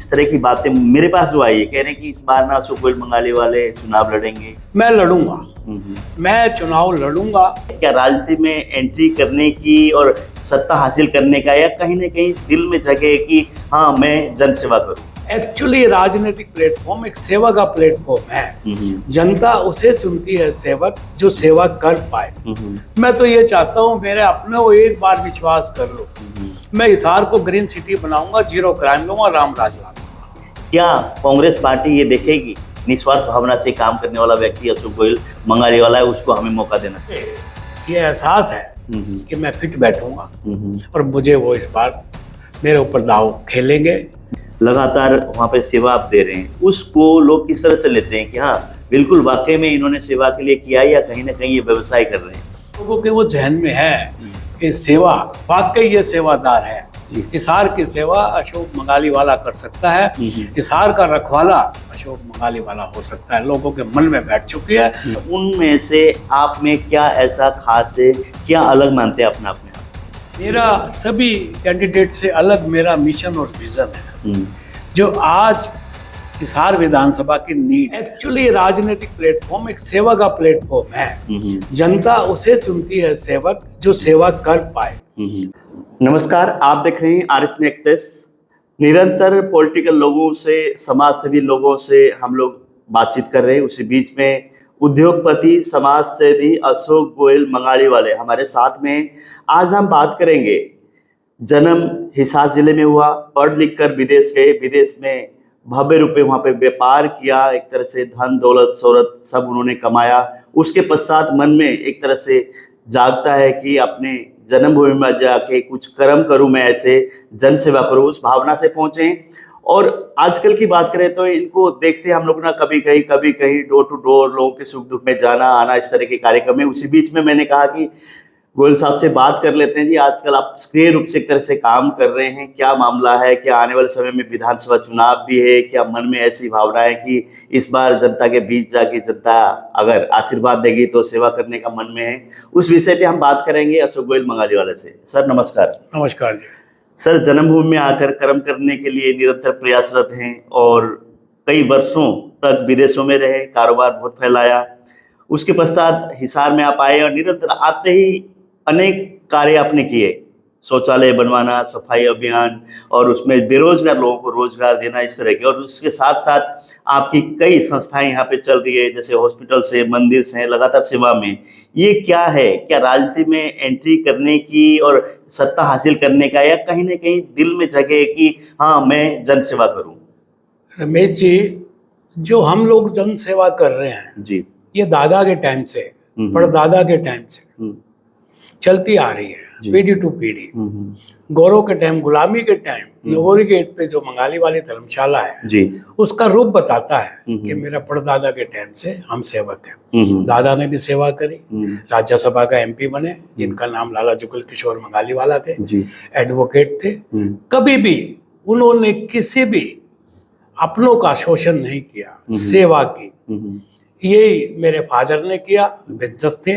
इस तरह की बातें मेरे पास जो आई है, कह रहे हैं कि इस बार ना अशोक गोयल मंगाली वाले चुनाव लड़ेंगे। मैं लड़ूंगा, मैं चुनाव लड़ूंगा। क्या राजनीति में एंट्री करने की और सत्ता हासिल करने का, या कहीं ना कहीं दिल में जगह है कि हाँ मैं जन सेवा करूं? एक्चुअली राजनीतिक प्लेटफॉर्म एक सेवा का प्लेटफॉर्म है। जनता उसे चुनती है सेवक जो सेवा कर पाए। मैं तो ये चाहता हूँ मेरे अपने को एक बार विश्वास कर लो, मैं हिसार को ग्रीन सिटी बनाऊंगा, जीरो क्राइम लूंगा, राम राज लाऊंगा। क्या कांग्रेस पार्टी ये देखेगी निस्वार्थ भावना से काम करने वाला व्यक्ति अशोक गोयल मंगाली वाला है, उसको हमें मौका देना चाहिए? ये एहसास है कि मैं फिट बैठूंगा और मुझे वो इस बार मेरे ऊपर दाव खेलेंगे। लगातार वहाँ पे सेवा आप दे रहे हैं, उसको लोग किस तरह से लेते हैं कि हाँ बिल्कुल वाकई में इन्होंने सेवा के लिए किया, या कहीं ना कहीं ये व्यवसाय कर रहे हैं? लोगों के वो जहन में है कि सेवा वाकई ये सेवादार है। हिसार की सेवा अशोक मंगाली वाला कर सकता है, हिसार का रखवाला अशोक मंगाली वाला हो सकता है, लोगों के मन में बैठ चुकी है। उनमें से आप में क्या ऐसा खास है, क्या अलग मानते हैं अपने आप में? मेरा सभी कैंडिडेट से अलग मेरा मिशन और विजन है, जो आज हिसार विधानसभा की नीड। एक्चुअली राजनीतिक प्लेटफॉर्म एक सेवा का प्लेटफॉर्म है। जनता उसे चुनती है सेवक जो सेवा कर पाए। नमस्कार, आप देख रहे हैं RSN एक्सप्रेस। निरंतर पॉलिटिकल लोगों से, समाज सेवी लोगों से हम लोग बातचीत कर रहे हैं। उसी बीच में उद्योगपति, समाज सेवी अशोक गोयल मंगाली वाले हमारे साथ में। आज हम बात करेंगे, जन्म हिसार जिले में हुआ, पढ़ लिख कर विदेश गए, विदेश में भव्य रूपे वहाँ पे व्यापार किया, एक तरह से धन दौलत शोहरत सब उन्होंने कमाया। उसके पश्चात मन में एक तरह से जागता है कि अपने जन्मभूमि में जाके कुछ कर्म करूं, मैं ऐसे जन सेवा करूं, उस भावना से पहुंचे। और आजकल की बात करें तो इनको देखते हैं हम लोग ना, कभी कहीं डोर टू डोर लोगों के सुख दुख में जाना आना, इस तरह के कार्यक्रम है। उसी बीच में मैंने कहा कि गोयल साहब से बात कर लेते हैं। जी, आजकल आप सक्रिय रूप से एक तरह से काम कर रहे हैं, क्या मामला है? क्या आने वाले समय में विधानसभा चुनाव भी है? क्या मन में ऐसी भावना है कि इस बार जनता के बीच जाके जनता अगर आशीर्वाद देगी तो सेवा करने का मन में है? उस विषय पे हम बात करेंगे अशोक गोयल मंगाली वाले से। सर नमस्कार। नमस्कार जी। सर, जन्मभूमि में आकर कर्म करने के लिए निरंतर प्रयासरत हैं और कई वर्षों तक विदेशों में रहे, कारोबार बहुत फैलाया। उसके पश्चात हिसार में आप आए और निरंतर आते ही अनेक कार्य आपने किए, शौचालय बनवाना, सफाई अभियान, और उसमें बेरोजगार लोगों को रोजगार देना, इस तरह के। और उसके साथ साथ आपकी कई संस्थाएं यहाँ पे चल रही है, जैसे हॉस्पिटल से मंदिर से, लगातार सेवा में। ये क्या है? क्या राजनीति में एंट्री करने की और सत्ता हासिल करने का, या कहीं ना कहीं दिल में जगह है कि हाँ मैं जन सेवा करूं? रमेश जी, जो हम लोग जन सेवा कर रहे हैं जी, ये दादा के टाइम से, परदादा के टाइम से चलती आ रही है, पीढ़ी टू पीढ़ी। गौरव के टाइम, गुलामी के टाइम, नगोरी गेट पे जो मंगाली वाली धर्मशाला है जी, उसका रूप बताता है कि मेरा परदादा के टाइम से हम सेवक हैं। दादा ने भी सेवा करी, राज्यसभा का MP बने, जिनका नाम लाला जुगल किशोर मंगाली वाला थे, एडवोकेट थे। कभी भी उन्होंने किसी भी अपनों का शोषण नहीं किया, सेवा की। यही मेरे फादर ने किया, बिजनेस थे।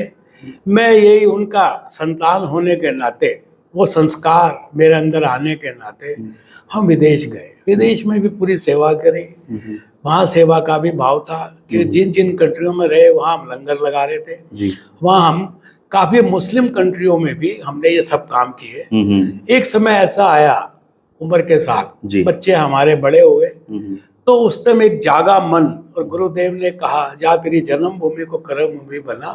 मैं यही उनका संतान होने के नाते, वो संस्कार मेरे अंदर आने के नाते हम विदेश गए। विदेश में भी पूरी सेवा करी। वहाँ सेवा का भी भाव था कि जिन जिन कंट्रियों में रहे वहाँ हम लंगर लगा रहे थे। वहाँ हम काफी मुस्लिम कंट्रियों में भी हमने ये सब काम किए। एक समय ऐसा आया, उम्र के साथ बच्चे हमारे बड़े हुए, तो उस टाइम एक जागा मन, और गुरुदेव ने कहा जा तेरी जन्मभूमि को कर्म भूमि बना।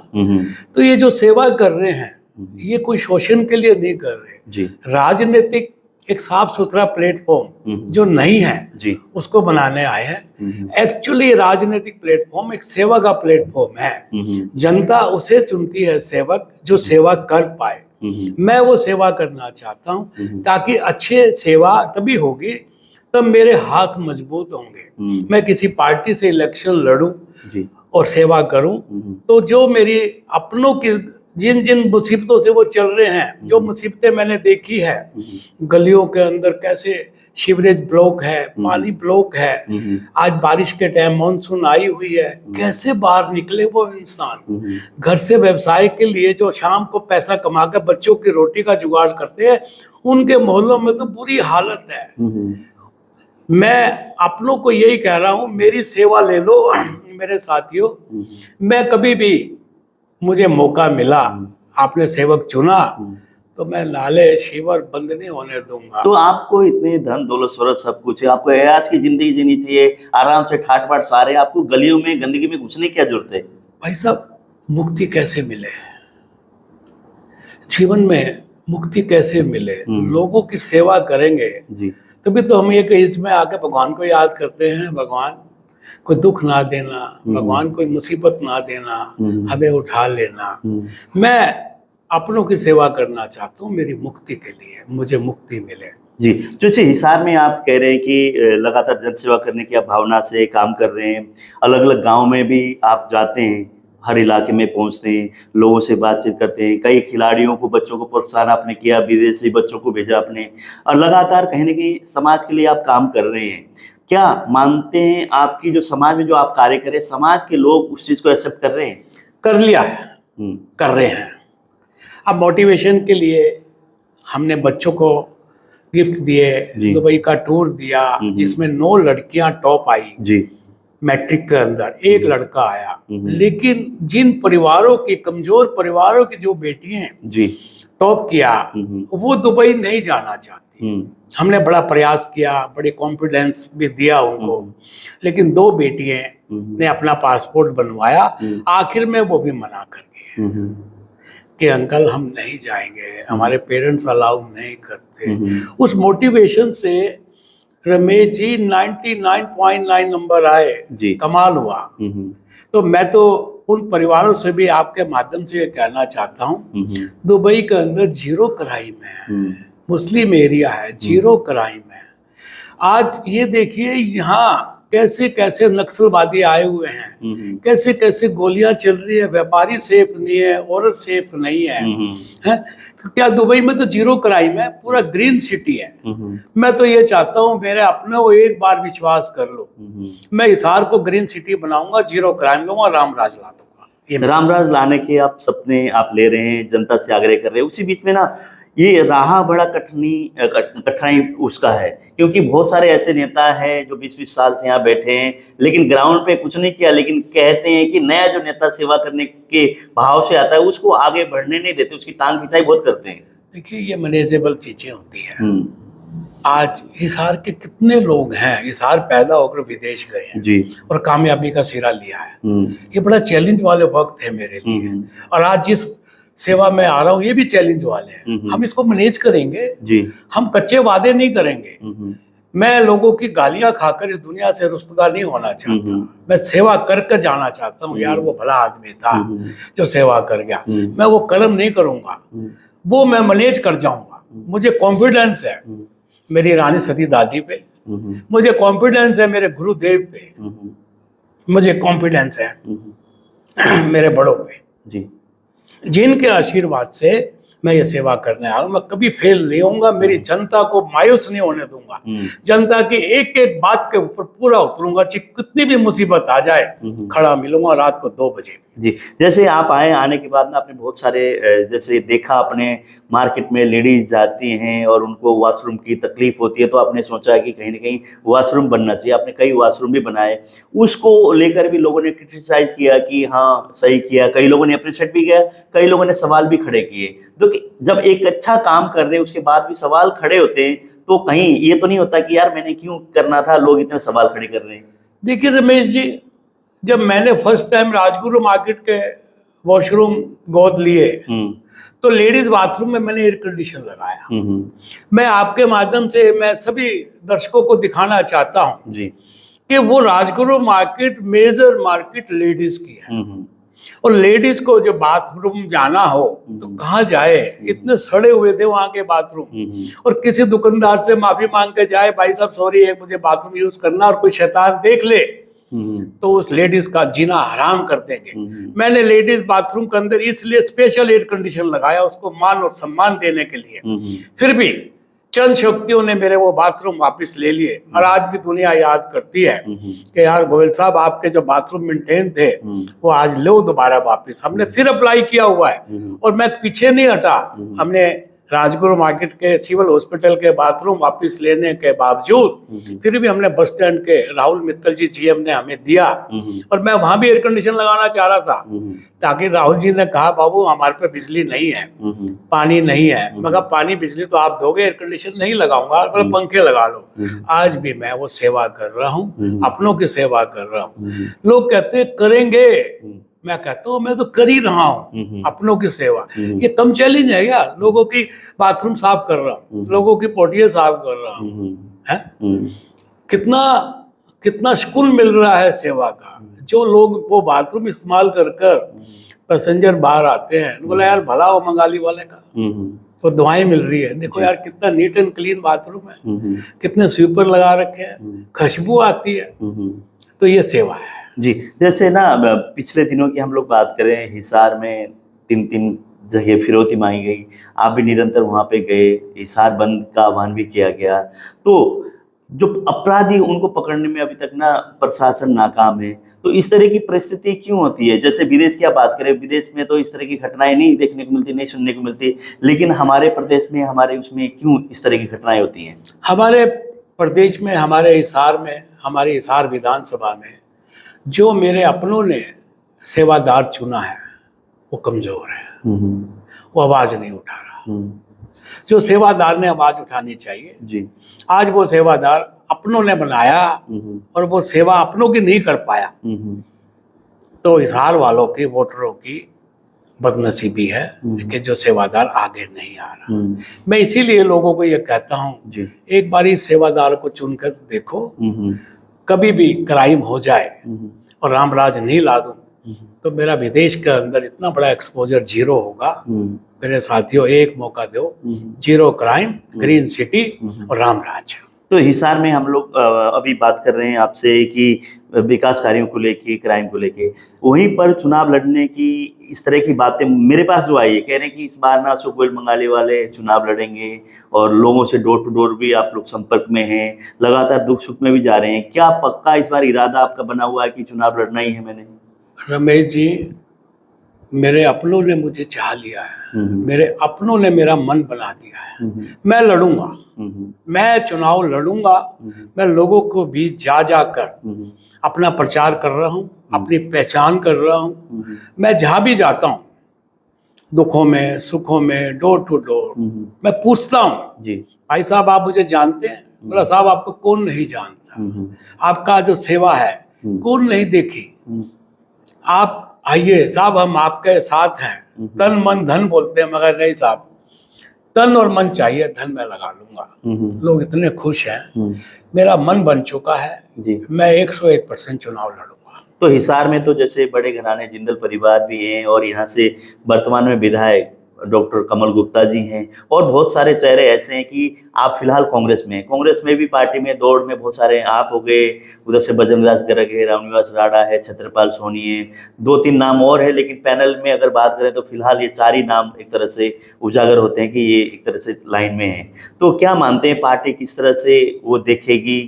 तो ये जो सेवा कर रहे हैं ये कोई शोषण के लिए नहीं कर रहे। राजनीतिक एक साफ सुथरा प्लेटफॉर्म जो नहीं है उसको बनाने आए हैं। एक्चुअली राजनीतिक प्लेटफॉर्म एक सेवा का प्लेटफॉर्म है। जनता उसे चुनती है सेवक जो सेवा कर पाए। मैं वो सेवा करना चाहता हूँ, ताकि अच्छे सेवा तभी होगी तब मेरे हाथ मजबूत होंगे। मैं किसी पार्टी से इलेक्शन लड़ूं और सेवा करूं, तो जो मेरी अपनों की जिन जिन मुसीबतों से वो चल रहे हैं, जो मुसीबतें मैंने देखी है, गलियों के अंदर कैसे सीवरेज ब्लॉक है, पानी ब्लॉक है, आज बारिश के टाइम मानसून आई हुई है, कैसे बाहर निकले वो इंसान। घर से व्यवसाय के लिए जो शाम को पैसा कमा कर बच्चों की रोटी का जुगाड़ करते हैं, उनके मोहल्लों में तो बुरी हालत है। मैं अपनों को यही कह रहा हूं, मेरी सेवा ले लो मेरे साथियों। मैं कभी भी मुझे मौका मिला, आपने सेवक चुना, तो मैं नाले शिवर बंद नहीं होने दूंगा। तो आपको इतने धन दौलत शोहरत सब कुछ है, आपको ऐश की जिंदगी जीनी चाहिए, आराम से ठाट बाट सारे, आपको गलियों में गंदगी में घुसने की क्या जरूरत है? भाई साहब, मुक्ति कैसे मिले जीवन में? मुक्ति कैसे मिले? लोगों की सेवा करेंगे जी। तभी तो हम एक इसमें आके भगवान को याद करते हैं। भगवान कोई दुख ना देना, भगवान कोई मुसीबत ना देना, हमें उठा लेना। मैं अपनों की सेवा करना चाहता हूँ मेरी मुक्ति के लिए, मुझे मुक्ति मिले। जी, जैसे हिसार में आप कह रहे हैं कि लगातार जन सेवा करने की आप भावना से काम कर रहे हैं, अलग अलग गांव में भी आप जाते हैं, हर इलाके में पहुंचते हैं, लोगों से बातचीत करते हैं, कई खिलाड़ियों को, बच्चों को प्रोत्साहन आपने किया, विदेशी बच्चों को भेजा आपने, और लगातार कहीं ना कहीं समाज के लिए आप काम कर रहे हैं। क्या मानते हैं आपकी जो समाज में जो आप कार्य करें, समाज के लोग उस चीज़ को एक्सेप्ट कर रहे हैं? कर लिया है, कर रहे हैं। अब मोटिवेशन के लिए हमने बच्चों को गिफ्ट दिए, दुबई का टूर दिया जिसमें 9 लड़कियां टॉप आई जी। मैट्रिक के अंदर 1 लड़का आया। लेकिन जिन परिवारों की, कमजोर परिवारों की जो बेटियां जी टॉप किया, वो दुबई नहीं जाना चाहती। हमने बड़ा प्रयास किया, बड़े कॉन्फिडेंस भी दिया उनको, लेकिन 2 बेटियां ने अपना पासपोर्ट बनवाया, आखिर में वो भी मना कर गए कि अंकल हम नहीं जाएंगे, हमारे पेरेंट्स अलाउ नहीं करते। उस मोटिवेशन से रमेश जी 99.9 नंबर आए जी, कमाल हुआ। तो मैं तो उन परिवारों से भी आपके माध्यम से ये कहना चाहता हूँ, दुबई के अंदर 0 क्राइम है, मुस्लिम एरिया है, 0 क्राइम है। आज ये देखिए यहाँ कैसे कैसे नक्सलवादी आए हुए हैं, कैसे कैसे गोलियां चल रही है, व्यापारी सेफ नहीं है, औरत सेफ नहीं है। तो क्या दुबई में तो 0 क्राइम है, पूरा ग्रीन सिटी है। मैं तो ये चाहता हूँ मेरे अपने को एक बार विश्वास कर लो, मैं हिसार को ग्रीन सिटी बनाऊंगा, 0 क्राइम दूंगा, रामराज ला दूंगा। रामराज लाने के आप सपने आप ले रहे हैं, जनता से आग्रह कर रहे हैं, उसी बीच में ना ये राह बड़ा कठिनाई उसका है, क्योंकि बहुत सारे ऐसे नेता हैं जो 20-20 साल से यहाँ बैठे हैं लेकिन ग्राउंड पे कुछ नहीं किया, लेकिन कहते हैं कि नया जो नेता सेवा करने के भाव से आता है उसको आगे बढ़ने नहीं देते, उसकी टांग खिंचाई बहुत करते हैं। देखिए ये मैनेजेबल चीजें होती है। आज हिसार के कितने लोग हैं, हिसार पैदा होकर विदेश गए हैं जी, और कामयाबी का सिरा लिया है। ये बड़ा चैलेंज वाले वक्त है मेरे लिए, और आज जिस सेवा में आ रहा हूँ ये भी चैलेंज वाले हैं। हम इसको मैनेज करेंगे जी, हम कच्चे वादे नहीं करेंगे। मैं लोगों की गालियां खाकर इस दुनिया से रुस्तगा नहीं होना चाहता, मैं सेवा करके जाना चाहता हूँ। यार वो भला आदमी था जो सेवा कर गया, मैं वो कर्म नहीं करूंगा, वो मैं मैनेज कर जाऊंगा। मुझे कॉन्फिडेंस है मेरी रानी सती दादी पे, मुझे कॉन्फिडेंस है मेरे गुरुदेव पे, मुझे कॉन्फिडेंस है मेरे बड़ों पे जी, जिनके आशीर्वाद से मैं ये सेवा करने आया हूँ। मैं कभी फेल नहीं होऊंगा, मेरी जनता को मायूस नहीं होने दूंगा, जनता की एक एक बात के ऊपर पूरा उतरूंगा, चाहे कितनी भी मुसीबत आ जाए खड़ा मिलूंगा रात को 2 बजे जी। जैसे आप आने के बाद ना आपने बहुत सारे जैसे देखा, अपने मार्केट में लेडीज जाती हैं और उनको वॉशरूम की तकलीफ होती है, तो आपने सोचा कि कहीं ना कहीं वॉशरूम बनना चाहिए, आपने कई वॉशरूम भी बनाए, उसको लेकर भी लोगों ने क्रिटिसाइज किया कि हाँ सही किया, कई लोगों ने अप्रिशिएट भी किया, कई लोगों ने सवाल भी खड़े किए। तो जब एक अच्छा काम कर रहे हैं उसके बाद भी सवाल खड़े होते हैं, तो कहीं ये तो नहीं होता कि यार मैंने क्यों करना था, लोग इतने सवाल खड़े कर रहे हैं? देखिए रमेश जी, जब मैंने फर्स्ट टाइम राजगुरु मार्केट के वॉशरूम गोद लिए तो लेडीज बाथरूम में मैंने एयर कंडीशन लगाया। मैं आपके माध्यम से मैं सभी दर्शकों को दिखाना चाहता हूं जी कि वो Rajguru market major market ladies की है, और लेडीज को जो बाथरूम जाना हो तो कहाँ जाए, इतने सड़े हुए थे वहां के बाथरूम, और किसी दुकानदार से माफी मांग के जाए, भाई साहब सॉरी है मुझे बाथरूम यूज करना, और कोई शैतान देख ले तो उस लेडीज का जीना हराम कर देंगे। मैंने लेडीज बाथरूम के अंदर इसलिए स्पेशल एयर कंडीशन लगाया, उसको मान और सम्मान देने के लिए। फिर भी चंद शक्तियों ने मेरे वो बाथरूम वापस ले लिए, और आज भी दुनिया याद करती है कि यार गोयल साहब आपके जो बाथरूम मेंटेन थे वो आज लो दोबारा वापस। हमने फिर अप्लाई किया हुआ है, और मैं पीछे नहीं हटा, हमने राजगुरु मार्केट के सिविल हॉस्पिटल के बाथरूम वापस लेने के बावजूद फिर भी हमने बस स्टैंड के राहुल मित्तल जी जीएम ने हमें दिया, और मैं वहां भी एयर कंडीशन लगाना चाह रहा था, ताकि राहुल जी ने कहा बाबू हमारे पे बिजली नहीं है, पानी नहीं है। मगर पानी बिजली तो आप दोगे, एयर कंडीशन नहीं लगाऊंगा, मतलब पंखे लगा लो। आज भी मैं वो सेवा कर रहा हूँ, अपनों की सेवा कर रहा हूँ। लोग कहते करेंगे, मैं कहता हूँ मैं तो कर ही रहा हूँ अपनों की सेवा। ये कम चैलेंज है क्या? लोगों की बाथरूम साफ कर रहा हूँ, लोगों की पोटियां साफ कर रहा हूँ, है कितना कितना सुकून मिल रहा है सेवा का। जो लोग वो बाथरूम इस्तेमाल कर कर पैसेंजर बाहर आते हैं, बोला यार भला हो बंगाली वाले का, तो दुआएं मिल रही है। देखो यार कितना नीट एंड क्लीन बाथरूम है, कितने स्वीपर लगा रखे हैं, खुशबू आती है। तो ये सेवा है जी। जैसे ना पिछले दिनों की हम लोग बात करें, हिसार में 3 जगह फिरौती मांगी गई, आप भी निरंतर वहां पे गए, हिसार बंद का आह्वान भी किया गया। तो जो अपराधी उनको पकड़ने में अभी तक ना प्रशासन नाकाम है। तो इस तरह की परिस्थिति क्यों होती है? जैसे विदेश की आप बात करें, विदेश में तो इस तरह की घटनाएं नहीं देखने को मिलती, नहीं सुनने को मिलती, लेकिन हमारे प्रदेश में, हमारे उसमें क्यों इस तरह की घटनाएं होती हैं? हमारे प्रदेश में, हमारे हिसार में, हमारे हिसार विधानसभा में जो मेरे अपनों ने सेवादार चुना है वो कमजोर है, वो आवाज नहीं उठा रहा। जो सेवादार ने आवाज उठानी चाहिए जी, आज वो सेवादार अपनों ने बनाया और वो सेवा अपनों की नहीं कर पाया। तो हिसार वालों की, वोटरों की बदनसीबी है कि जो सेवादार आगे नहीं आ रहा। मैं इसीलिए लोगों को ये कहता हूँ, एक बार इस सेवादार को चुनकर देखो। कभी भी क्राइम हो जाए और रामराज नहीं ला दूं तो मेरा विदेश के अंदर इतना बड़ा एक्सपोजर जीरो होगा। मेरे साथियों, एक मौका दो, जीरो क्राइम, ग्रीन सिटी और रामराज। तो हिसार में हम लोग अभी बात कर रहे हैं आपसे कि विकास कार्यों को लेके, क्राइम को लेके, वहीं पर चुनाव लड़ने की इस तरह की बातें मेरे पास जो आई है, कह रहे हैं कि इस बार ना अशोक गोयल बंगाली वाले चुनाव लड़ेंगे और लोगों से डोर टू डोर भी आप लोग संपर्क में हैं, लगातार दुख सुख में भी जा रहे हैं। क्या पक्का इस बार इरादा आपका बना हुआ है कि चुनाव लड़ना ही है? मैंने रमेश जी, मेरे अपनों ने मुझे चाह लिया है, मेरे अपनों ने मेरा मन बना दिया है। मैं लड़ूंगा, मैं चुनाव लड़ूंगा। मैं लोगों को बीच जा जाकर अपना प्रचार कर रहा हूँ, अपनी पहचान कर रहा हूँ। मैं जहाँ भी जाता हूँ, दुखों में, सुखों में, डोर टू डोर मैं पूछता हूँ, भाई साहब आप मुझे जानते हैं? बोला साहब आपको कौन नहीं जानता, आपका जो सेवा है कौन नहीं देखी, आप आइए साहब हम आपके साथ हैं। तन मन धन बोलते हैं, मगर नहीं साहब, तन और मन चाहिए, धन मैं लगा लूंगा। लोग इतने खुश हैं, मेरा मन बन चुका है जी। मैं 101% चुनाव लड़ूंगा। तो हिसार में तो जैसे बड़े घराने जिंदल परिवार भी हैं और यहाँ से वर्तमान में विधायक डॉक्टर कमल गुप्ता जी हैं और बहुत सारे चेहरे ऐसे हैं कि आप फिलहाल कांग्रेस में हैं। कांग्रेस में भी पार्टी में दौड़ में बहुत सारे आप हो गए, उधर से बजरंगदास गर्ग है, रामनिवास राणा है, छत्रपाल सोनी है, 2-3 नाम और है। लेकिन पैनल में अगर बात करें तो फिलहाल ये 4 ही नाम एक तरह से उजागर होते हैं कि ये एक तरह से लाइन में है। तो क्या मानते हैं पार्टी किस तरह से वो देखेगी?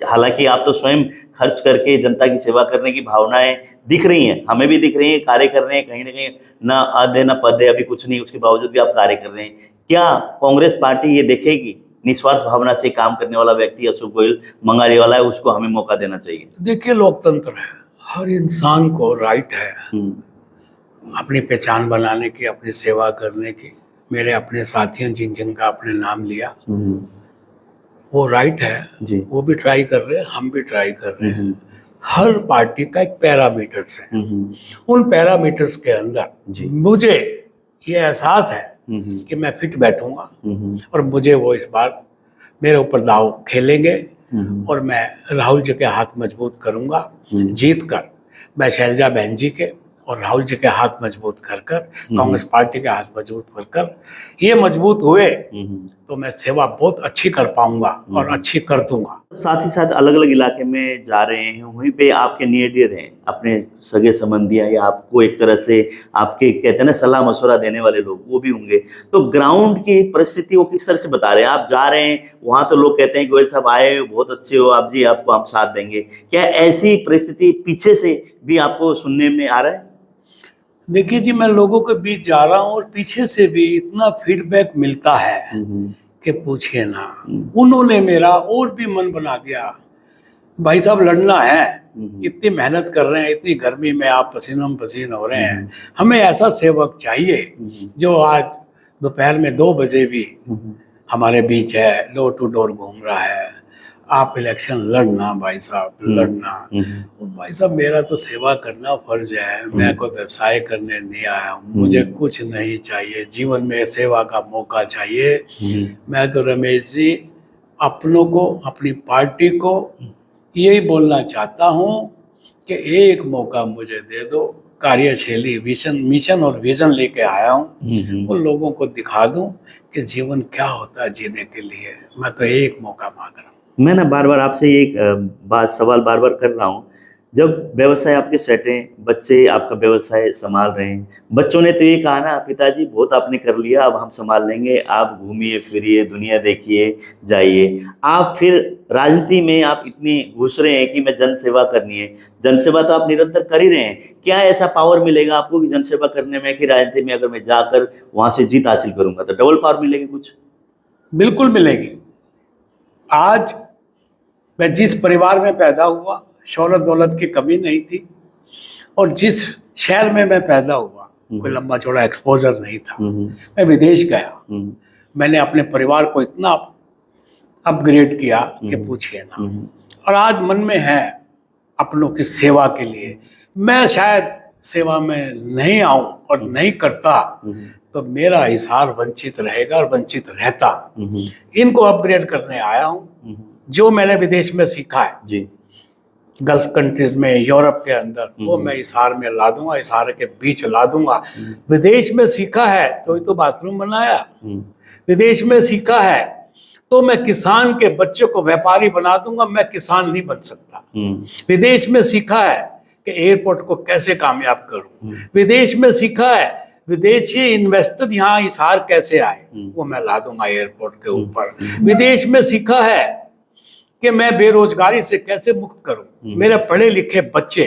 हालांकि आप तो स्वयं खर्च करके जनता की सेवा करने की भावनाएं दिख रही हैं, हमें भी दिख रही हैं, कार्य कर रहे हैं, कहीं ना कहीं ना आधे ना पद है, अभी कुछ नहीं, उसके बावजूद भी आप कार्य कर रहे हैं। क्या कांग्रेस पार्टी ये देखेगी निस्वार्थ भावना से काम करने वाला व्यक्ति अशोक गोयल बंगाली वाला है, उसको हमें मौका देना चाहिए? देखिए, लोकतंत्र है, हर इंसान को राइट है अपनी पहचान बनाने की, अपनी सेवा करने की। मेरे अपने साथियों जिनका अपने नाम लिया, वो राइट है जी। वो भी ट्राई कर रहे हैं, हम भी ट्राई कर रहे हैं। हर पार्टी का एक पैरामीटर्स है, उन पैरामीटर्स के अंदर मुझे ये एहसास है कि मैं फिट बैठूंगा और मुझे वो इस बार मेरे ऊपर दाव खेलेंगे और मैं राहुल जी के हाथ मजबूत करूंगा। जीत कर मैं शैलजा बहन जी के और राहुल जी के हाथ मजबूत कर कर, कांग्रेस पार्टी के हाथ मजबूत कर कर, ये मजबूत हुए तो मैं सेवा बहुत अच्छी कर पाऊंगा और अच्छी कर दूंगा। साथ ही साथ अलग अलग इलाके में जा रहे हैं, वहीं पे आपके नियर हैं, अपने सगे संबंधियां या आपको एक तरह से आपके कहते हैं ना सलाह मशवरा देने वाले लोग, वो भी होंगे। तो ग्राउंड की परिस्थिति वो किस तरह से बता रहे हैं? आप जा रहे हैं वहाँ तो लोग कहते हैं गोयल साहब आए, बहुत अच्छे हो आप जी, आपको हम साथ देंगे। क्या ऐसी परिस्थिति पीछे से भी आपको सुनने में आ रहा है? देखिए जी, मैं लोगों के बीच जा रहा हूँ और पीछे से भी इतना फीडबैक मिलता है कि पूछिए ना। उन्होंने मेरा और भी मन बना दिया। भाई साहब, लड़ना है, इतनी मेहनत कर रहे हैं, इतनी गर्मी में आप पसीनों पसीन हो रहे हैं, हमें ऐसा सेवक चाहिए जो आज दोपहर में 2 बजे भी हमारे बीच है, डोर टू डोर घूम रहा है। आप इलेक्शन लड़ना भाई साहब, लड़ना। और भाई साहब, मेरा तो सेवा करना फर्ज है, मैं कोई व्यवसाय करने नहीं आया हूँ, मुझे कुछ नहीं चाहिए, जीवन में सेवा का मौका चाहिए। मैं तो रमेश जी अपनों को, अपनी पार्टी को यही बोलना चाहता हूँ कि एक मौका मुझे दे दो, कार्यशैली मिशन और विजन लेके आया हूँ, उन लोगों को दिखा दूं कि जीवन क्या होता है जीने के लिए। मैं तो एक मौका मांग रहा हूँ। मैं ना बार बार आपसे एक सवाल बार बार कर रहा हूँ। जब व्यवसाय आपके सेट हैं, बच्चे आपका व्यवसाय संभाल रहे हैं, बच्चों ने तो ये कहा ना, पिताजी बहुत आपने कर लिया, अब हम संभाल लेंगे, आप घूमिए फिरिए, दुनिया देखिए, जाइए। आप फिर राजनीति में आप इतनी घुस रहे हैं कि मैं जन सेवा करनी है। जनसेवा तो आप निरंतर कर ही रहे हैं, क्या ऐसा पावर मिलेगा आपको कि जनसेवा करने में, कि राजनीति में अगर मैं जाकर वहां से जीत हासिल करूंगा तो डबल पावर मिलेगी कुछ? बिल्कुल मिलेगी। आज मैं जिस परिवार में पैदा हुआ, शौहरत दौलत की कमी नहीं थी, और जिस शहर में मैं पैदा हुआ, कोई लंबा चौड़ा एक्सपोजर नहीं था। मैं विदेश गया, मैंने अपने परिवार को इतना अपग्रेड किया कि पूछिए ना। और आज मन में है अपनों की सेवा के लिए। मैं शायद सेवा में नहीं आऊं और नहीं करता तो मेरा हिसार वंचित रहेगा और वंचित रहता। इनको अपग्रेड करने आया हूं। जो मैंने विदेश में सीखा है जी, गल्फ कंट्रीज में, यूरोप के अंदर, वो मैं हिसार में ला दूंगा, हिसार के बीच ला दूंगा। विदेश में सीखा है तो बाथरूम बनाया, विदेश में सीखा है तो मैं किसान के बच्चे को व्यापारी बना दूंगा, मैं किसान नहीं बन सकता। विदेश में सीखा है कि एयरपोर्ट को कैसे कामयाब करूं, विदेश में सीखा है विदेशी इन्वेस्टर यहाँ हिसार कैसे आए, वो मैं ला दूंगा एयरपोर्ट के ऊपर। विदेश में सीखा है कि मैं बेरोजगारी से कैसे मुक्त करूं, मेरे पढ़े लिखे बच्चे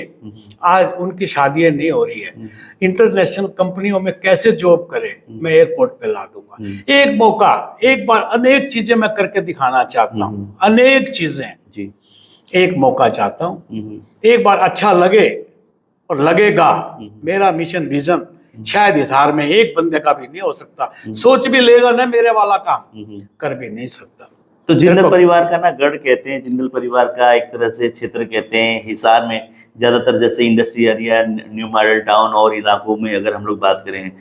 आज उनकी शादियां नहीं हो रही है, इंटरनेशनल कंपनियों में कैसे जॉब करें, मैं एयरपोर्ट पे ला दूंगा। एक मौका, एक बार अनेक चीजें मैं करके दिखाना चाहता हूँ, अनेक चीजें जी, एक मौका चाहता हूँ। एक बार अच्छा लगे और लगेगा, मेरा मिशन विजन शायद हिसार में एक बंदे का भी नहीं हो सकता, सोच भी लेगा ना मेरे वाला काम, कर भी नहीं सकता। तो जिंदल परिवार का ना गढ़ कहते हैं, जिंदल परिवार का एक तरह से क्षेत्र कहते हैं। हिसार में ज्यादातर जैसे industry area, new model town और इलाकों में अगर हम लोग बात करें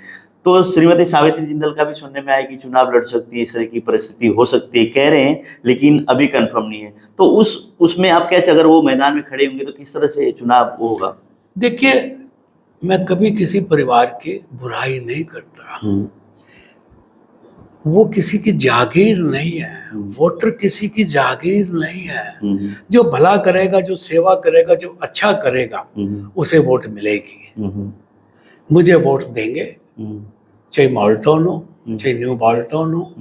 तो श्रीमती सावित्री जिंदल का भी सुनने में आया कि चुनाव लड़ सकती है, इस तरह की परिस्थिति हो सकती है, कह रहे हैं, लेकिन अभी कंफर्म नहीं है। तो उसमें आप कैसे, अगर वो मैदान में खड़े होंगे तो किस तरह से चुनाव होगा? देखिए, मैं कभी किसी परिवार की बुराई नहीं करता, वो किसी की जागीर नहीं है, वोटर किसी की जागीर नहीं है। जो भला करेगा, जो सेवा करेगा, जो अच्छा करेगा, उसे वोट मिलेगी। मुझे वोट देंगे, चाहे मॉल्टन हो, चाहे न्यू मॉल्टन हो,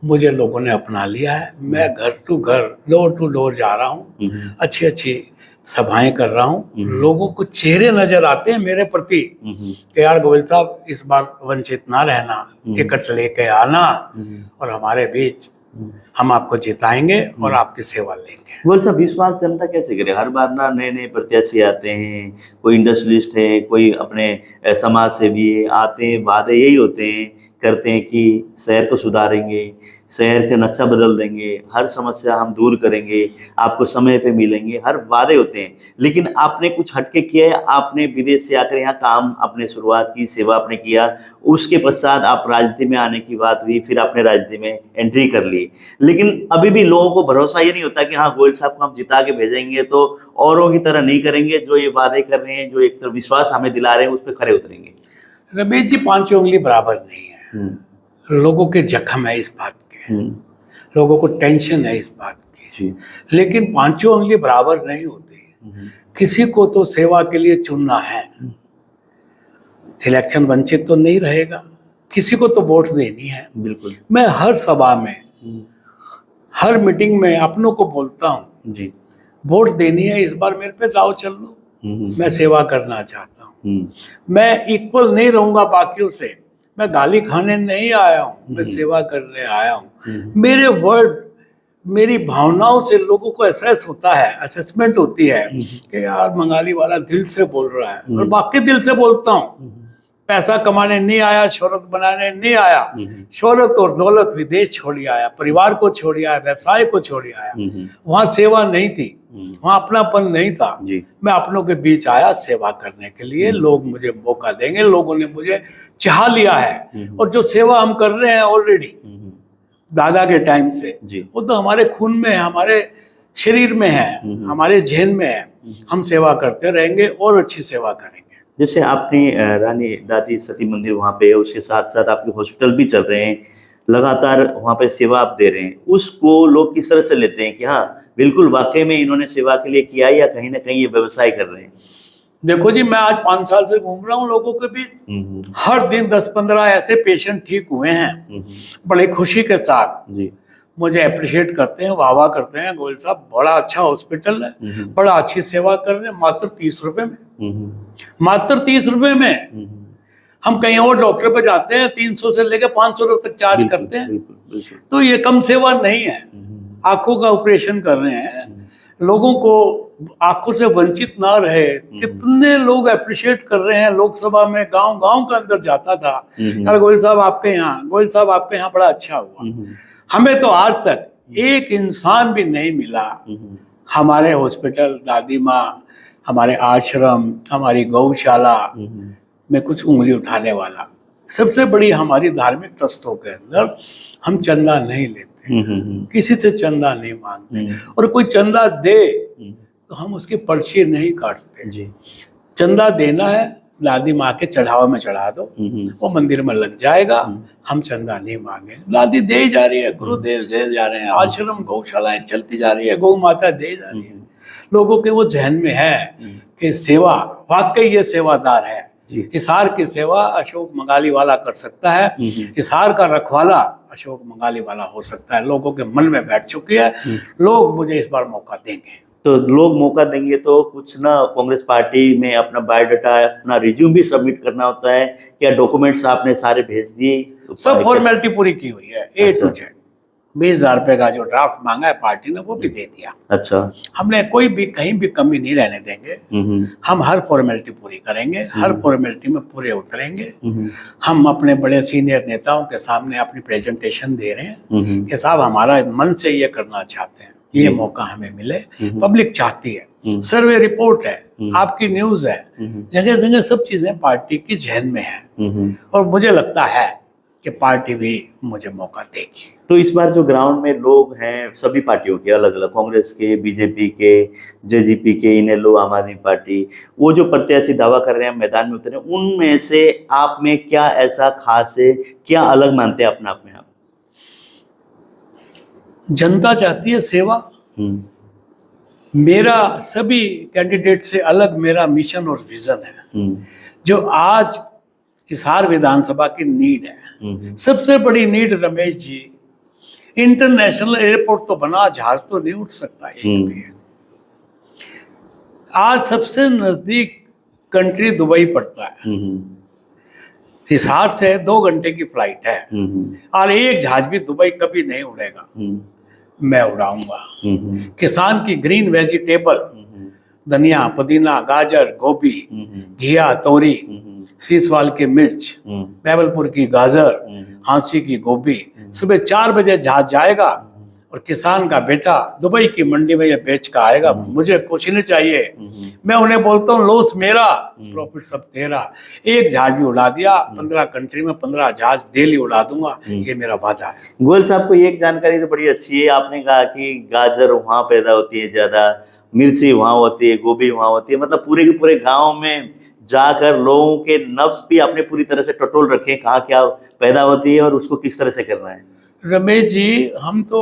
मुझे लोगों ने अपना लिया है। मैं घर टू घर, डोर टू डोर जा रहा हूँ, अच्छी अच्छी सभाएं कर रहा हूँ। लोगों को चेहरे नजर आते हैं मेरे प्रति कि यार गोविल साहब, इस बार वंचित ना रहना, टिकट लेके आना और हमारे बीच, हम आपको जिताएंगे और आपकी सेवा लेंगे। गोविल साहब, विश्वास जनता कैसे करे? हर बार ना नए नए प्रत्याशी आते हैं, कोई इंडस्ट्रियलिस्ट है, कोई अपने समाज सेवी आते हैं, वादे यही होते हैं, करते हैं कि शहर को सुधारेंगे, शहर का नक्शा बदल देंगे, हर समस्या हम दूर करेंगे, आपको समय पे मिलेंगे, हर वादे होते हैं। लेकिन आपने कुछ हटके किया है, आपने विदेश से आकर यहाँ काम अपने शुरुआत की, सेवा आपने किया, उसके पश्चात आप राजनीति में आने की बात हुई, फिर आपने राजनीति में एंट्री कर ली। लेकिन अभी भी लोगों को भरोसा ये नहीं होता कि हाँ, गोयल साहब को हम जिता के भेजेंगे तो औरों की तरह नहीं करेंगे, जो ये वादे कर रहे हैं, जो एक तरह विश्वास हमें दिला रहे हैं, उस पर खरे उतरेंगे। रमेश जी, पांचों उंगली बराबर नहीं है। लोगों के जख्म है इस बात के, लोगों को टेंशन है इस बात की, लेकिन पांचों उंगली बराबर नहीं होती। किसी को तो सेवा के लिए चुनना है, इलेक्शन वंचित तो नहीं रहेगा, किसी को तो वोट देनी है। बिल्कुल, मैं हर सभा में, हर मीटिंग में अपनों को बोलता हूँ जी, वोट देनी है, इस बार मेरे पे दाव चल लो, मैं सेवा करना चाहता हूँ। मैं इक्वल नहीं रहूंगा बाकियों से। मैं गाली खाने नहीं आया हूँ, मैं सेवा करने आया हूँ। मेरे वर्ड, मेरी भावनाओं से लोगों को एहसास होता है, असेसमेंट होती है कि यार मंगाली वाला दिल से बोल रहा है। और बाकी दिल से बोलता हूँ। पैसा कमाने नहीं आया, शोहरत बनाने नहीं आया। शोहरत और दौलत विदेश छोड़ी आया, परिवार को छोड़ी आया, व्यवसाय को छोड़ी आया। वहां सेवा नहीं थी, वहां अपनापन नहीं था। मैं अपनों के बीच आया सेवा करने के लिए। लोग मुझे मौका देंगे, लोगों ने मुझे चाह लिया है। और जो सेवा हम कर रहे हैं ऑलरेडी दादा के टाइम से, वो तो हमारे खून में है, हमारे शरीर में है, हमारे जहन में है। हम सेवा करते रहेंगे और अच्छी सेवा करेंगे। जैसे आपने रानी दादी सती मंदिर वहाँ पे, उसके साथ साथ आपके हॉस्पिटल भी चल रहे हैं, लगातार वहाँ पे सेवा आप दे रहे हैं, उसको लोग किस तरह से लेते हैं कि हाँ बिल्कुल वाकई में इन्होंने सेवा के लिए किया, या कहीं ना कहीं ये व्यवसाय कर रहे हैं? देखो जी, मैं आज 5 साल से घूम रहा हूँ लोगों के बीच। हर दिन 10-15 ऐसे पेशेंट ठीक हुए हैं बड़े खुशी के साथ। मुझे अप्रिशिएट करते हैं, वाह वाह करते हैं, गोयल साहब बड़ा अच्छा हॉस्पिटल है, बड़ा अच्छी सेवा कर रहे हैं। मात्र 30 रुपए में, मात्र 30 रुपए में। हम कहीं और डॉक्टर पे जाते हैं 300 से लेकर 500 रुपए तक चार्ज करते हैं। तो ये कम सेवा नहीं है। आंखों का ऑपरेशन कर रहे हैं, लोगों को आंखों से वंचित ना रहे। कितने लोग अप्रिशिएट कर रहे हैं। लोकसभा में गांव गांव के अंदर जाता था, यार गोयल साहब आपके यहाँ, गोयल साहब आपके यहाँ बड़ा अच्छा हुआ। हमें तो आज तक एक इंसान भी नहीं मिला हमारे हॉस्पिटल, दादी माँ, हमारे आश्रम, हमारी गौशाला में कुछ उंगली उठाने वाला। सबसे बड़ी हमारी धार्मिक ट्रस्टों के अंदर हम चंदा नहीं लेते, किसी से चंदा नहीं मांगते। और कोई चंदा दे तो हम उसकी पर्ची नहीं काटते। चंदा देना है, दादी माँ के चढ़ावा में चढ़ा दो, वो मंदिर में लग जाएगा। हम चंदा नहीं मांगे। दादी दे ही जा रही है, गुरुदेव दे जा रहे हैं, आश्रम गौशालाएं चलती जा रही है, गौ माता दे जा रही है। लोगों के वो जहन में है कि सेवा, वाकई ये सेवादार है। हिसार की सेवा अशोक मंगाली वाला कर सकता है, हिसार का रखवाला अशोक मंगाली वाला हो सकता है। लोगों के मन में बैठ चुकी है। लोग मुझे इस बार मौका देंगे। तो लोग मौका देंगे तो कुछ ना कांग्रेस पार्टी में अपना बायोडाटा, अपना रिज्यूम भी सबमिट करना होता है, क्या डॉक्यूमेंट्स आपने सारे भेज दिए? सब फॉर्मेलिटी पूरी की हुई है, A to Z। 20,000 रुपए का जो ड्राफ्ट मांगा है पार्टी ने, वो भी दे दिया। अच्छा, हमने कोई भी कहीं भी कमी नहीं रहने देंगे। हम हर फॉर्मेलिटी पूरी करेंगे, हर फॉर्मेलिटी में पूरे उतरेंगे। हम अपने बड़े सीनियर नेताओं के सामने अपनी प्रेजेंटेशन दे रहे हैं कि साहब हमारा मन से ये करना चाहते हैं, ये मौका हमें मिले। पब्लिक चाहती है, सर्वे रिपोर्ट है, आपकी न्यूज है, जगह जगह सब चीजें पार्टी की जहन में है। और मुझे लगता है कि पार्टी भी मुझे मौका देगी। तो इस बार जो ग्राउंड में लोग हैं सभी पार्टियों के, अलग अलग, कांग्रेस के, बीजेपी के, जेजेपी के, इनेलो, आम आदमी पार्टी, वो जो प्रत्याशी दावा कर रहे हैं मैदान में उतरे, उनमें से आप में क्या ऐसा खास है, क्या अलग मानते हैं अपना आप में आप? जनता चाहती है सेवा। मेरा सभी कैंडिडेट से अलग मेरा मिशन और विजन है, जो आज हिसार विधानसभा की नीड है। सबसे बड़ी need Ramesh ji, international airport तो बना, जहाज तो नहीं उठ सकता है। आज सबसे नजदीक कंट्री दुबई पड़ता है, हिसार से 2 घंटे की फ्लाइट है, और एक जहाज भी दुबई कभी नहीं उड़ेगा। मैं उड़ाऊंगा। किसान की ग्रीन वेजिटेबल, धनिया, पुदीना, गाजर, गोभी, घिया, तोरी, सीसवाल की मिर्च, बैबलपुर की गाजर, हांसी की गोभी, सुबह 4 बजे जहाज जाएगा और किसान का बेटा दुबई की मंडी में ये बेच कर आएगा। मुझे कुछ नहीं चाहिए। मैं उन्हें बोलता हूँ लॉस मेरा, प्रॉफिट सब तेरा। एक जहाज भी उड़ा दिया, 15 कंट्री में 15 जहाज डेली उड़ा दूंगा, ये मेरा वादा है। गोयल साहब को एक जानकारी तो बड़ी अच्छी है, आपने कहा कि गाजर वहाँ पैदा होती है ज्यादा, मिर्ची वहाँ होती है, गोभी वहाँ होती है, मतलब पूरे के पूरे गाँव में जाकर लोगों के नब्ज भी आपने पूरी तरह से टटोल रखे, कहाँ क्या पैदा होती है और उसको किस तरह से करना है। रमेश जी, हम तो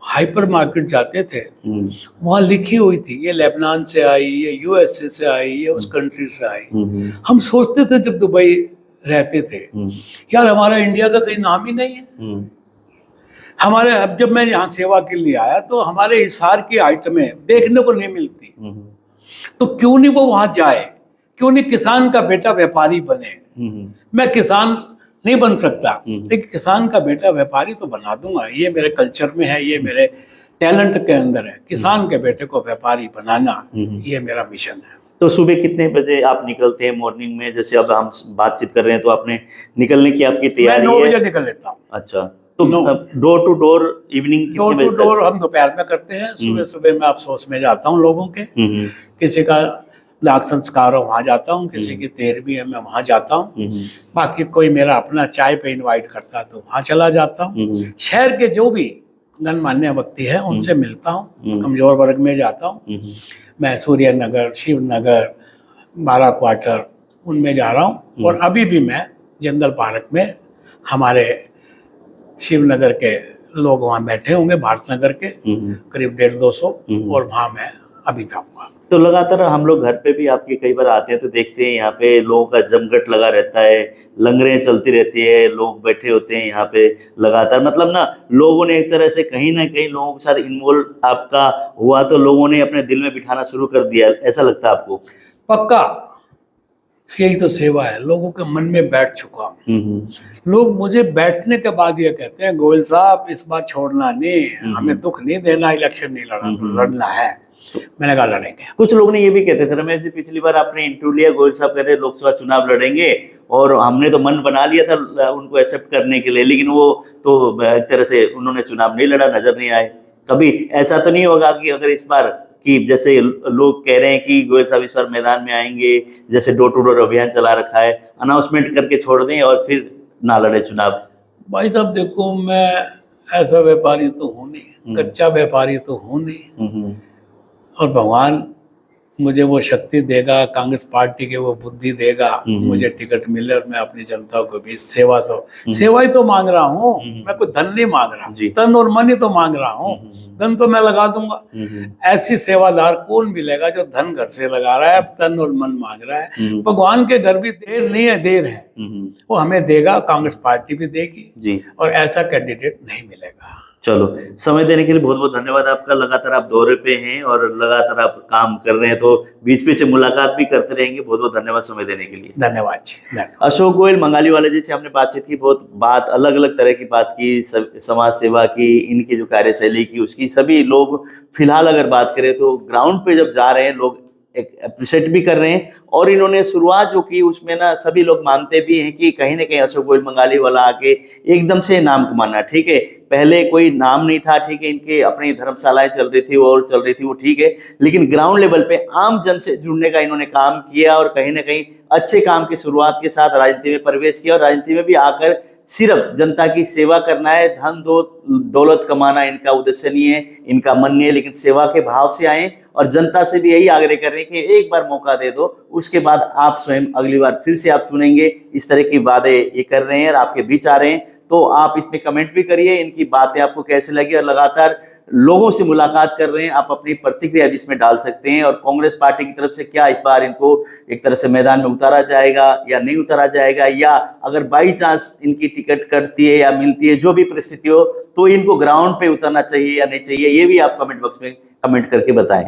हाइपर मार्केट जाते थे, वहाँ लिखी हुई थी ये लेबनान से आई, ये यूएसए से आई, ये उस कंट्री से आई। हम सोचते थे जब दुबई रहते थे, यार हमारा इंडिया का कहीं नाम ही नहीं है। हमारे, अब जब मैं यहाँ सेवा के लिए आया तो हमारे हिसार की आइटमें देखने को नहीं मिलती, तो क्यों नहीं वो वहाँ जाए। क्यों नहीं किसान का बेटा व्यापारी बने। मैं किसान नहीं बन सकता, लेकिन किसान का बेटा व्यापारी तो बना दूंगा। ये मेरे कल्चर में है, ये मेरे टैलेंट के अंदर है। किसान के बेटे को व्यापारी बनाना, ये मेरा मिशन है। तो सुबह कितने बजे आप निकलते हैं मॉर्निंग में? जैसे अब हम बातचीत कर रहे हैं तो आपने निकलने की आपकी मैं तैयारी 9 है? बजे निकल लेता हूँ। अच्छा, तो door to door evening door to door हम दोपहर में करते हैं। सुबह सुबह मैं अफसोस में जाता हूँ लोगों के, किसी का दाग संस्कार हो वहाँ जाता हूँ, किसी की 13वीं है मैं वहाँ जाता हूँ। बाकी कोई मेरा अपना चाय पे इनवाइट करता है तो वहाँ चला जाता हूँ। शहर के जो भी गणमान्य व्यक्ति है उनसे मिलता हूँ, कमजोर वर्ग में जाता हूँ। मैं सूर्य नगर, शिव नगर, 12 क्वार्टर उनमें जा रहा हूँ। और अभी भी मैं जंगल पार्क में, हमारे शिवनगर के लोग वहाँ बैठे होंगे, भारत नगर के करीब 150-200, और वहाँ मैं अभी जाऊँगा। तो लगातार हम लोग घर पे भी आपके कई बार आते हैं तो देखते हैं यहाँ पे लोगों का जमघट लगा रहता है, लंगरें चलती रहती है, लोग बैठे होते हैं यहाँ पे लगातार। मतलब ना लोगों ने एक तरह से कहीं ना कहीं लोगों के साथ इन्वॉल्व आपका हुआ तो लोगों ने अपने दिल में बिठाना शुरू कर दिया, ऐसा लगता है आपको? पक्का, यही तो सेवा है, लोगों के मन में बैठ चुका हूँ। लोग मुझे बैठने के बाद ये कहते हैं, गोयल साहब इस बार छोड़ना नहीं, हमें दुख नहीं देना, इलेक्शन नहीं लड़ना है। मैंने कहा लड़ेंगे। कुछ लोग ने ये भी कहते थे, रमेश जी पिछली बार आपने इंटरव्यू लिया, गोयल साहब कहते लोकसभा चुनाव लड़ेंगे और हमने तो मन बना लिया था उनको एक्सेप्ट करने के लिए, लेकिन वो तो एक तरह से उन्होंने चुनाव नहीं लड़ा, नजर नहीं आए। कभी ऐसा तो नहीं होगा कि अगर इस बार कि जैसे लोग कह रहे हैं कि गोयल साहब इस बार मैदान में आएंगे, जैसे डोर टू डोर अभियान चला रखा है, अनाउंसमेंट करके छोड़ दें और फिर ना लड़े चुनाव? भाई साहब देखो, मैं ऐसा व्यापारी तो हूँ नहीं, कच्चा व्यापारी तो हूँ नहीं, और भगवान मुझे वो शक्ति देगा, कांग्रेस पार्टी के वो बुद्धि देगा, मुझे टिकट मिले और मैं अपनी जनता को भी सेवा ही तो मांग रहा हूँ। मैं कोई धन नहीं मांग रहा, तन और मन ही तो मांग रहा हूँ। धन तो मैं लगा दूंगा। ऐसी सेवादार कौन मिलेगा जो धन घर से लगा रहा है, तन और मन मांग रहा है? भगवान के घर भी देर नहीं है, देर है, वो हमें देगा, कांग्रेस पार्टी भी देगी, और ऐसा कैंडिडेट नहीं मिलेगा। चलो, समय देने के लिए बहुत बहुत धन्यवाद आपका। लगातार आप दौरे पे हैं और लगातार आप काम कर रहे हैं, तो बीच बीच से मुलाकात भी करते रहेंगे। बहुत बहुत धन्यवाद समय देने के लिए। धन्यवाद जी। अशोक गोयल मंगाली वाले जी से हमने बातचीत की, बहुत बात अलग अलग तरह की बात की, समाज सेवा की, इनकी जो कार्यशैली की उसकी। सभी लोग फिलहाल अगर बात करें तो ग्राउंड पे जब जा रहे हैं लोग अप्रिशिएट भी कर रहे हैं, और इन्होंने शुरुआत जो की उसमें ना सभी लोग मानते भी हैं कि कहीं ना कहीं अशोक गोयल मंगाली वाला आके एकदम से नाम कमाना। ठीक है, पहले कोई नाम नहीं था, ठीक है, इनके अपनी धर्मशालाएं चल रही थी और चल रही थी वो ठीक है, लेकिन ग्राउंड लेवल पे आम जन से जुड़ने का इन्होंने काम किया और कहीं ना कहीं अच्छे काम की शुरुआत के साथ राजनीति में प्रवेश किया, और राजनीति में भी आकर सिर्फ जनता की सेवा करना है, धन दौलत कमाना इनका उद्देश्य नहीं है, इनका मन नहीं है, लेकिन सेवा के भाव से आए और जनता से भी यही आग्रह कर रहे हैं कि एक बार मौका दे दो, उसके बाद आप स्वयं अगली बार फिर से आप चुनेंगे। इस तरह की बातें ये कर रहे हैं और आपके बीच आ रहे हैं, तो आप इसमें कमेंट भी करिए, इनकी बातें आपको कैसे लगी, और लगातार लोगों से मुलाकात कर रहे हैं, आप अपनी प्रतिक्रिया भी इसमें डाल सकते हैं। और कांग्रेस पार्टी की तरफ से क्या इस बार इनको एक तरह से मैदान में उतारा जाएगा या नहीं उतारा जाएगा, या अगर बाई चांस इनकी टिकट कटती है या मिलती है, जो भी परिस्थिति हो, तो इनको ग्राउंड पे उतरना चाहिए या नहीं चाहिए, ये भी आप कमेंट बॉक्स में कमेंट करके बताएं।